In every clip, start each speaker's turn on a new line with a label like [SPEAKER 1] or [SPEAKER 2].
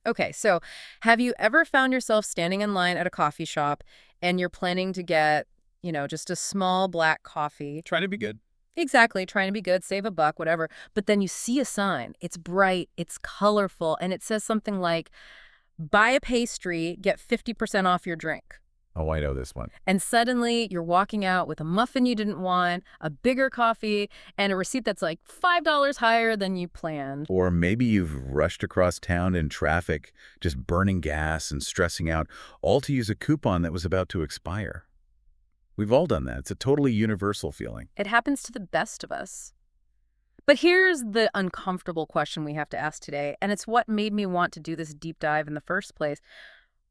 [SPEAKER 1] Okay, so have you ever found yourself standing in line at a coffee shop and you're planning to get, just a small black coffee?
[SPEAKER 2] Trying to be good.
[SPEAKER 1] Exactly, trying to be good, save a buck, whatever. But then you see a sign. It's bright, it's colorful, and it says something like, buy a pastry, get 50% off your drink.
[SPEAKER 2] Oh, I know this one.
[SPEAKER 1] And suddenly you're walking out with a muffin you didn't want, a bigger coffee, and a receipt that's like $5 higher than you planned.
[SPEAKER 2] Or maybe you've rushed across town in traffic, just burning gas and stressing out, all to use a coupon that was about to expire. We've all done that. It's a totally universal feeling.
[SPEAKER 1] It happens to the best of us. But here's the uncomfortable question we have to ask today, and it's what made me want to do this deep dive in the first place.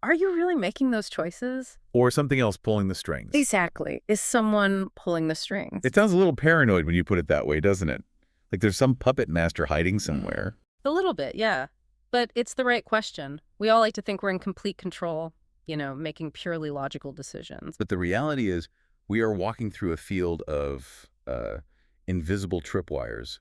[SPEAKER 1] Are you really making those choices?
[SPEAKER 2] Or something else pulling the strings.
[SPEAKER 1] Exactly. Is someone pulling the strings?
[SPEAKER 2] It sounds a little paranoid when you put it that way, doesn't it? Like there's some puppet master hiding somewhere.
[SPEAKER 1] A little bit, yeah. But it's the right question. We all like to think we're in complete control, making purely logical decisions.
[SPEAKER 2] But the reality is we are walking through a field of invisible tripwires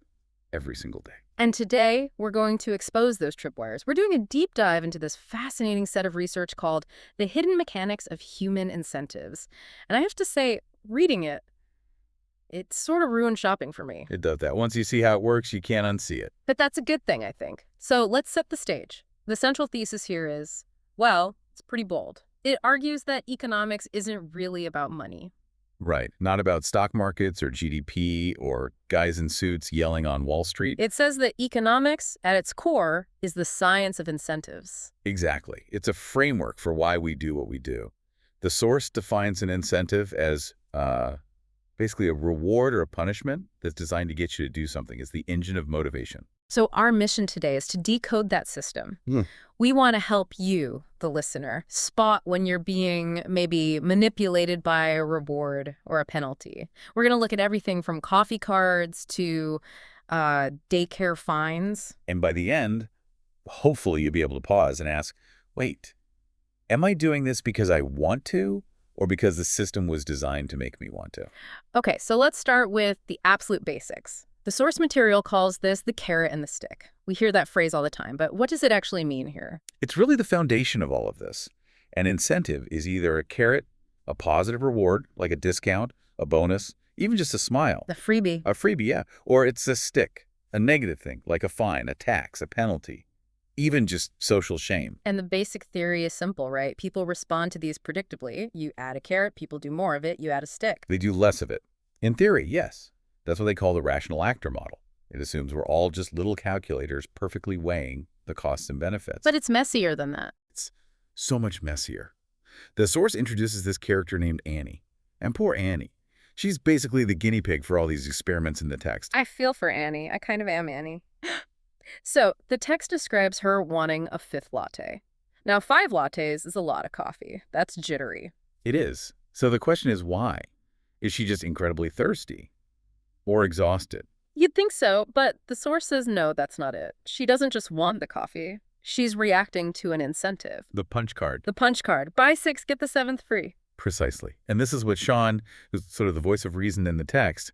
[SPEAKER 2] every single day.
[SPEAKER 1] And today, we're going to expose those tripwires. We're doing a deep dive into this fascinating set of research called The Hidden Mechanics of Human Incentives. And I have to say, reading it sort of ruined shopping for me.
[SPEAKER 2] It does that. Once you see how it works, you can't unsee it.
[SPEAKER 1] But that's a good thing, I think. So let's set the stage. The central thesis here is, well, it's pretty bold. It argues that economics isn't really about money.
[SPEAKER 2] Right. Not about stock markets or GDP or guys in suits yelling on Wall Street.
[SPEAKER 1] It says that economics, at its core, is the science of incentives.
[SPEAKER 2] Exactly. It's a framework for why we do what we do. The source defines an incentive as basically a reward or a punishment that's designed to get you to do something. It's the engine of motivation.
[SPEAKER 1] So our mission today is to decode that system. We want to help you, the listener, spot when you're being maybe manipulated by a reward or a penalty. We're going to look at everything from coffee cards to daycare fines.
[SPEAKER 2] And by the end, hopefully you'll be able to pause and ask, wait, am I doing this because I want to or because the system was designed to make me want to?
[SPEAKER 1] Okay, so let's start with the absolute basics. The source material calls this the carrot and the stick. We hear that phrase all the time, but what does it actually mean here?
[SPEAKER 2] It's really the foundation of all of this. An incentive is either a carrot, a positive reward, like a discount, a bonus, even just a smile.
[SPEAKER 1] The freebie.
[SPEAKER 2] A freebie, yeah. Or it's a stick, a negative thing, like a fine, a tax, a penalty, even just social shame.
[SPEAKER 1] And the basic theory is simple, right? People respond to these predictably. You add a carrot, people do more of it, you add a stick.
[SPEAKER 2] They do less of it. In theory, yes. That's what they call the rational actor model. It assumes we're all just little calculators perfectly weighing the costs and benefits.
[SPEAKER 1] But it's messier than that.
[SPEAKER 2] It's so much messier. The source introduces this character named Annie. And poor Annie. She's basically the guinea pig for all these experiments in the text.
[SPEAKER 1] I feel for Annie. I kind of am Annie. So the text describes her wanting a 5th latte. Now, 5 lattes is a lot of coffee. That's jittery.
[SPEAKER 2] It is. So the question is why? Is she just incredibly thirsty? Or exhausted?
[SPEAKER 1] You'd think so, but the source says no, that's not it. She doesn't just want the coffee. She's reacting to an incentive.
[SPEAKER 2] The punch card.
[SPEAKER 1] The punch card. Buy 6, get the 7th free.
[SPEAKER 2] Precisely. And this is what Sean, who's sort of the voice of reason in the text,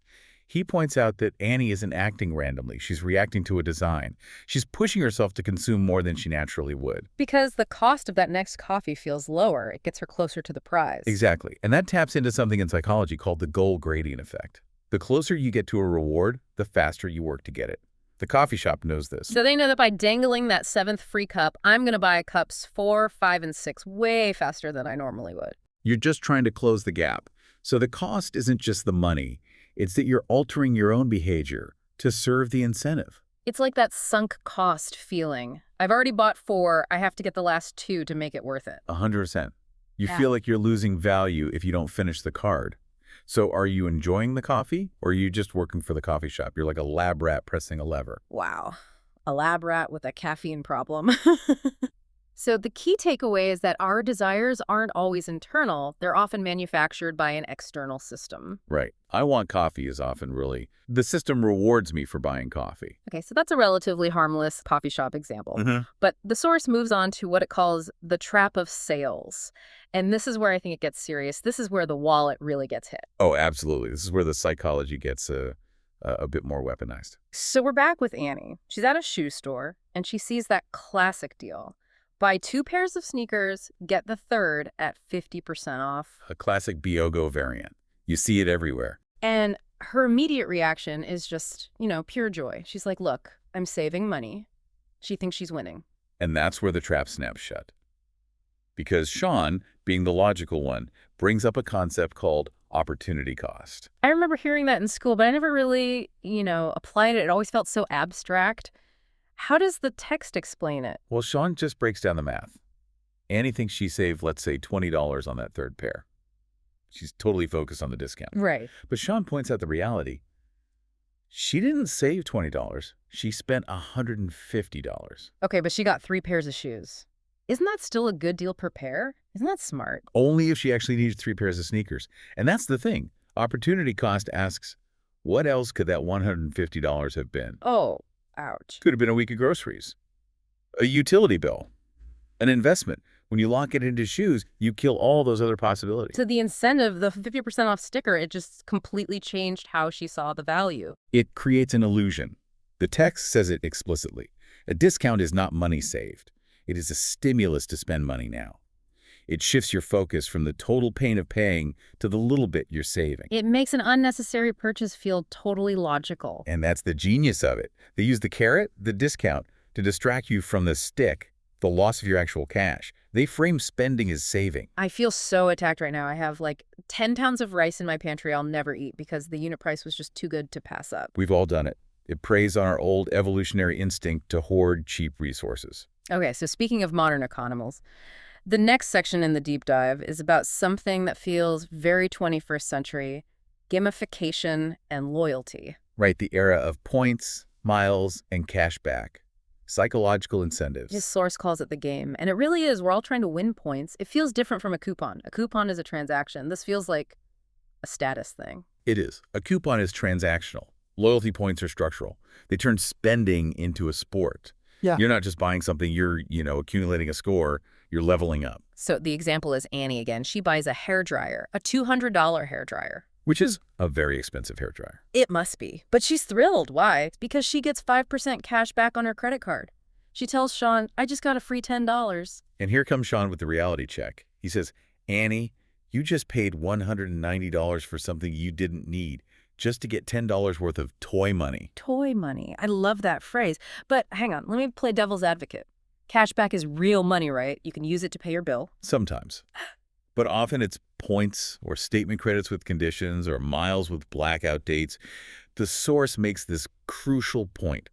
[SPEAKER 2] he points out that Annie isn't acting randomly. She's reacting to a design. She's pushing herself to consume more than she naturally would.
[SPEAKER 1] Because the cost of that next coffee feels lower. It gets her closer to the prize.
[SPEAKER 2] Exactly. And that taps into something in psychology called the goal gradient effect. The closer you get to a reward, the faster you work to get it. The coffee shop knows this.
[SPEAKER 1] So they know that by dangling that 7th free cup, I'm going to buy cups 4, 5, and 6 way faster than I normally would.
[SPEAKER 2] You're just trying to close the gap. So the cost isn't just the money. It's that you're altering your own behavior to serve the incentive.
[SPEAKER 1] It's like that sunk cost feeling. I've already bought 4. I have to get the last 2 to make it worth it.
[SPEAKER 2] 100%. You
[SPEAKER 1] Yeah.
[SPEAKER 2] feel like you're losing value if you don't finish the card. So are you enjoying the coffee or are you just working for the coffee shop? You're like a lab rat pressing a lever.
[SPEAKER 1] Wow. A lab rat with a caffeine problem. So the key takeaway is that our desires aren't always internal. They're often manufactured by an external system.
[SPEAKER 2] Right. I want coffee is often really, the system rewards me for buying coffee.
[SPEAKER 1] Okay, so that's a relatively harmless coffee shop example. But the source moves on to what it calls the trap of sales. And this is where I think it gets serious. This is where the wallet really gets hit.
[SPEAKER 2] Oh, absolutely. This is where the psychology gets a bit more weaponized.
[SPEAKER 1] So we're back with Annie. She's at a shoe store, and she sees that classic deal. Buy 2 pairs of sneakers, get the third at 50% off.
[SPEAKER 2] A classic BOGO variant. You see it everywhere.
[SPEAKER 1] And her immediate reaction is just, pure joy. She's like, look, I'm saving money. She thinks she's winning.
[SPEAKER 2] And that's where the trap snaps shut. Because Sean, being the logical one, brings up a concept called opportunity cost.
[SPEAKER 1] I remember hearing that in school, but I never really, applied it. It always felt so abstract. How does the text explain it?
[SPEAKER 2] Well, Sean just breaks down the math. Annie thinks she saved, let's say, $20 on that third pair. She's totally focused on the discount.
[SPEAKER 1] Right.
[SPEAKER 2] But Sean points out the reality. She didn't save $20. She spent $150.
[SPEAKER 1] Okay, but she got 3 pairs of shoes. Isn't that still a good deal per pair? Isn't that smart?
[SPEAKER 2] Only if she actually needed 3 pairs of sneakers. And that's the thing. Opportunity cost asks, what else could that $150 have been?
[SPEAKER 1] Oh, ouch.
[SPEAKER 2] Could have been a week of groceries, a utility bill, an investment. When you lock it into shoes, you kill all those other possibilities.
[SPEAKER 1] So the incentive, the 50% off sticker, it just completely changed how she saw the value.
[SPEAKER 2] It creates an illusion. The text says it explicitly. A discount is not money saved. It is a stimulus to spend money now. It shifts your focus from the total pain of paying to the little bit you're saving.
[SPEAKER 1] It makes an unnecessary purchase feel totally logical.
[SPEAKER 2] And that's the genius of it. They use the carrot, the discount, to distract you from the stick, the loss of your actual cash. They frame spending as saving.
[SPEAKER 1] I feel so attacked right now. I have like 10 pounds of rice in my pantry I'll never eat because the unit price was just too good to pass up.
[SPEAKER 2] We've all done it. It preys on our old evolutionary instinct to hoard cheap resources.
[SPEAKER 1] Okay, so speaking of modern economals, the next section in the deep dive is about something that feels very 21st century, gamification and loyalty.
[SPEAKER 2] Right, the era of points, miles, and cashback. Psychological incentives.
[SPEAKER 1] His source calls it the game, and it really is. We're all trying to win points. It feels different from a coupon. A coupon is a transaction. This feels like a status thing.
[SPEAKER 2] It is. A coupon is transactional. Loyalty points are structural. They turn spending into a sport.
[SPEAKER 1] Yeah.
[SPEAKER 2] You're not just buying something, you're, accumulating a score, you're leveling up.
[SPEAKER 1] So the example is Annie again. She buys a hairdryer, a $200 hairdryer.
[SPEAKER 2] Which is a very expensive hairdryer.
[SPEAKER 1] It must be. But she's thrilled. Why? Because she gets 5% cash back on her credit card. She tells Sean, I just got a free $10.
[SPEAKER 2] And here comes Sean with the reality check. He says, Annie, you just paid $190 for something you didn't need just to get $10 worth of toy money.
[SPEAKER 1] Toy money. I love that phrase. But hang on, let me play devil's advocate. Cashback is real money, right? You can use it to pay your bill.
[SPEAKER 2] Sometimes. But often it's points or statement credits with conditions or miles with blackout dates. The source makes this crucial point.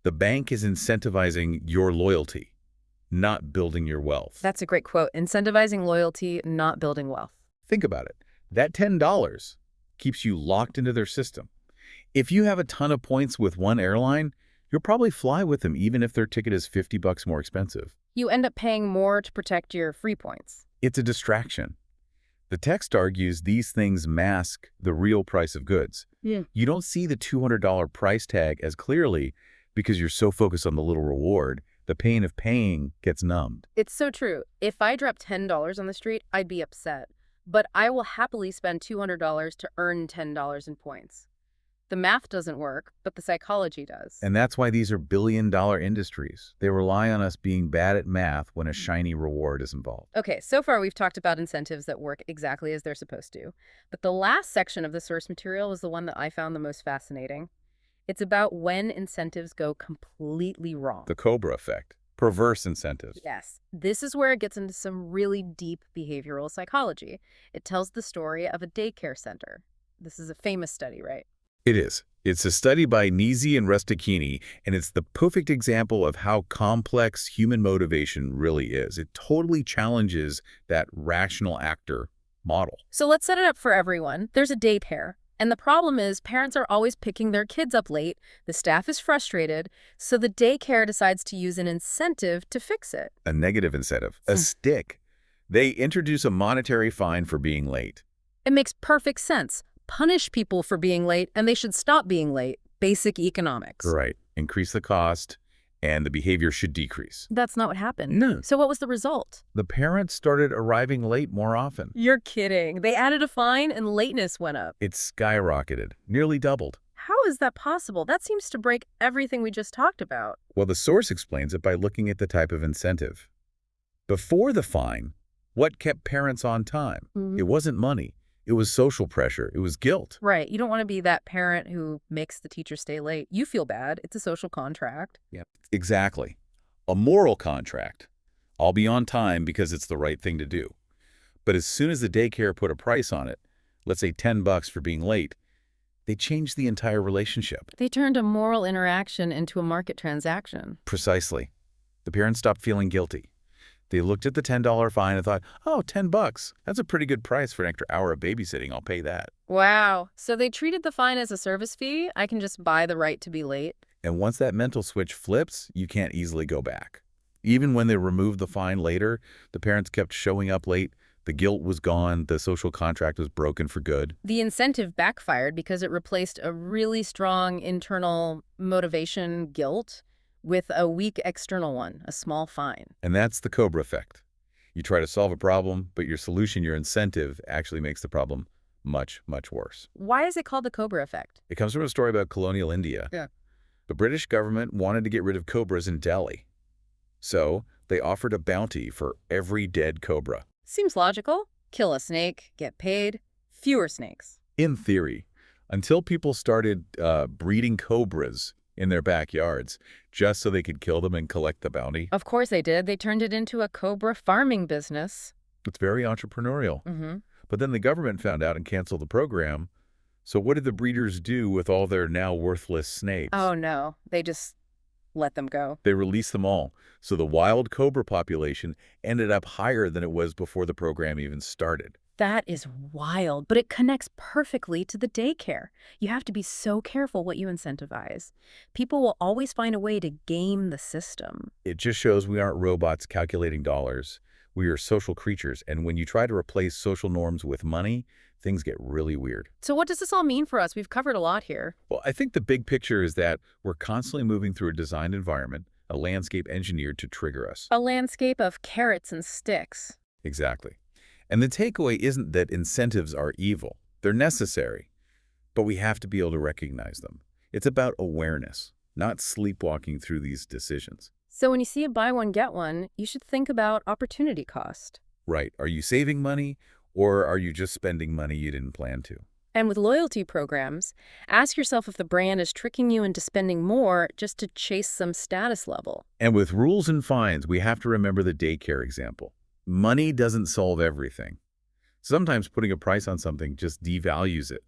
[SPEAKER 2] The bank is incentivizing your loyalty, not building your wealth.
[SPEAKER 1] That's a great quote. Incentivizing loyalty, not building wealth.
[SPEAKER 2] Think about it. That $10 keeps you locked into their system. If you have a ton of points with one airline, you'll probably fly with them even if their ticket is $50 more expensive.
[SPEAKER 1] You end up paying more to protect your free points.
[SPEAKER 2] It's a distraction. The text argues these things mask the real price of goods.
[SPEAKER 1] Yeah.
[SPEAKER 2] You don't see the $200 price tag as clearly because you're so focused on the little reward. The pain of paying gets numbed.
[SPEAKER 1] It's so true. If I dropped $10 on the street, I'd be upset. But I will happily spend $200 to earn $10 in points. The math doesn't work, but the psychology does.
[SPEAKER 2] And that's why these are billion-dollar industries. They rely on us being bad at math when a shiny reward is involved.
[SPEAKER 1] Okay, so far we've talked about incentives that work exactly as they're supposed to. But the last section of the source material was the one that I found the most fascinating. It's about when incentives go completely wrong.
[SPEAKER 2] The Cobra effect. Perverse incentives.
[SPEAKER 1] Yes. This is where it gets into some really deep behavioral psychology. It tells the story of a daycare center. This is a famous study, right?
[SPEAKER 2] It is. It's a study by Nisi and Rusticchini, and it's the perfect example of how complex human motivation really is. It totally challenges that rational actor model.
[SPEAKER 1] So let's set it up for everyone. There's a daycare. And the problem is parents are always picking their kids up late, the staff is frustrated, so the daycare decides to use an incentive to fix it.
[SPEAKER 2] A negative incentive, a stick. They introduce a monetary fine for being late.
[SPEAKER 1] It makes perfect sense. Punish people for being late, and they should stop being late. Basic economics.
[SPEAKER 2] Right. Increase the cost, and the behavior should decrease.
[SPEAKER 1] That's not what happened.
[SPEAKER 2] No.
[SPEAKER 1] So what was the result?
[SPEAKER 2] The parents started arriving late more often.
[SPEAKER 1] You're kidding. They added a fine and lateness went up.
[SPEAKER 2] It skyrocketed, nearly doubled.
[SPEAKER 1] How is that possible? That seems to break everything we just talked about.
[SPEAKER 2] Well, the source explains it by looking at the type of incentive. Before the fine, what kept parents on time?
[SPEAKER 1] Mhm.
[SPEAKER 2] It wasn't money. It was social pressure. It was guilt.
[SPEAKER 1] Right. You don't want to be that parent who makes the teacher stay late. You feel bad. It's a social contract.
[SPEAKER 2] Yep. Exactly. A moral contract. I'll be on time because it's the right thing to do. But as soon as the daycare put a price on it, let's say $10 for being late, they changed the entire relationship.
[SPEAKER 1] They turned a moral interaction into a market transaction.
[SPEAKER 2] Precisely. The parents stopped feeling guilty. They looked at the $10 fine and thought, oh, $10. That's a pretty good price for an extra hour of babysitting. I'll pay that.
[SPEAKER 1] Wow. So they treated the fine as a service fee? I can just buy the right to be late?
[SPEAKER 2] And once that mental switch flips, you can't easily go back. Even when they removed the fine later, the parents kept showing up late. The guilt was gone. The social contract was broken for good.
[SPEAKER 1] The incentive backfired because it replaced a really strong internal motivation, guilt, with a weak external one, a small fine.
[SPEAKER 2] And that's the Cobra effect. You try to solve a problem, but your solution, your incentive, actually makes the problem much, much worse.
[SPEAKER 1] Why is it called the Cobra effect?
[SPEAKER 2] It comes from a story about colonial India.
[SPEAKER 1] Yeah.
[SPEAKER 2] The British government wanted to get rid of cobras in Delhi. So they offered a bounty for every dead cobra.
[SPEAKER 1] Seems logical. Kill a snake, get paid, fewer snakes.
[SPEAKER 2] In theory, until people started breeding cobras in their backyards just so they could kill them and collect the bounty.
[SPEAKER 1] Of course they did. They turned it into a cobra farming business.
[SPEAKER 2] It's very entrepreneurial.
[SPEAKER 1] Mm-hmm.
[SPEAKER 2] But then the government found out and canceled the program. So what did the breeders do with all their now worthless snakes?
[SPEAKER 1] Oh, no. They just let them go.
[SPEAKER 2] They released them all. So the wild cobra population ended up higher than it was before the program even started.
[SPEAKER 1] That is wild, but it connects perfectly to the daycare. You have to be so careful what you incentivize. People will always find a way to game the system.
[SPEAKER 2] It just shows we aren't robots calculating dollars. We are social creatures, and when you try to replace social norms with money, things get really weird.
[SPEAKER 1] So what does this all mean for us? We've covered a lot here.
[SPEAKER 2] Well, I think the big picture is that we're constantly moving through a designed environment, a landscape engineered to trigger us.
[SPEAKER 1] A landscape of carrots and sticks.
[SPEAKER 2] Exactly. And the takeaway isn't that incentives are evil. They're necessary, but we have to be able to recognize them. It's about awareness, not sleepwalking through these decisions.
[SPEAKER 1] So when you see a buy one, get one, you should think about opportunity cost.
[SPEAKER 2] Right. Are you saving money, or are you just spending money you didn't plan to?
[SPEAKER 1] And with loyalty programs, ask yourself if the brand is tricking you into spending more just to chase some status level.
[SPEAKER 2] And with rules and fines, we have to remember the daycare example. Money doesn't solve everything. Sometimes putting a price on something just devalues it.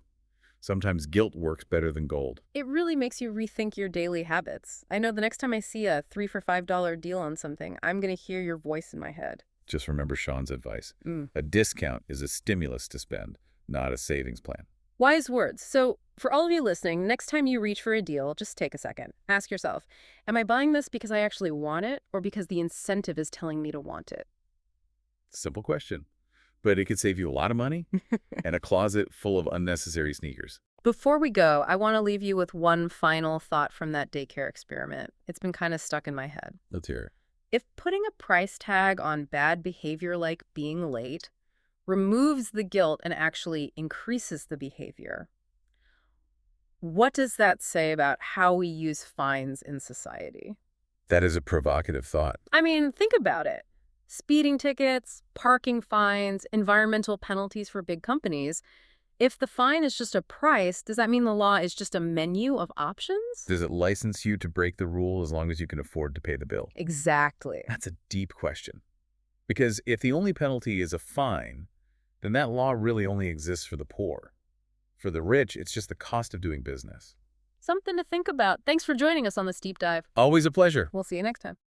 [SPEAKER 2] Sometimes guilt works better than gold.
[SPEAKER 1] It really makes you rethink your daily habits. I know the next time I see a 3 for $5 deal on something, I'm going to hear your voice in my head.
[SPEAKER 2] Just remember Sean's advice. A discount is a stimulus to spend, not a savings plan.
[SPEAKER 1] Wise words. So for all of you listening, next time you reach for a deal, just take a second. Ask yourself, am I buying this because I actually want it or because the incentive is telling me to want it?
[SPEAKER 2] Simple question, but it could save you a lot of money and a closet full of unnecessary sneakers.
[SPEAKER 1] Before we go, I want to leave you with one final thought from that daycare experiment. It's been kind of stuck in my head.
[SPEAKER 2] Let's hear it.
[SPEAKER 1] If putting a price tag on bad behavior like being late removes the guilt and actually increases the behavior, what does that say about how we use fines in society?
[SPEAKER 2] That is a provocative thought.
[SPEAKER 1] I mean, think about it. Speeding tickets, parking fines, environmental penalties for big companies. If the fine is just a price, does that mean the law is just a menu of options?
[SPEAKER 2] Does it license you to break the rule as long as you can afford to pay the bill?
[SPEAKER 1] Exactly.
[SPEAKER 2] That's a deep question. Because if the only penalty is a fine, then that law really only exists for the poor. For the rich, it's just the cost of doing business.
[SPEAKER 1] Something to think about. Thanks for joining us on this deep dive.
[SPEAKER 2] Always a pleasure.
[SPEAKER 1] We'll see you next time.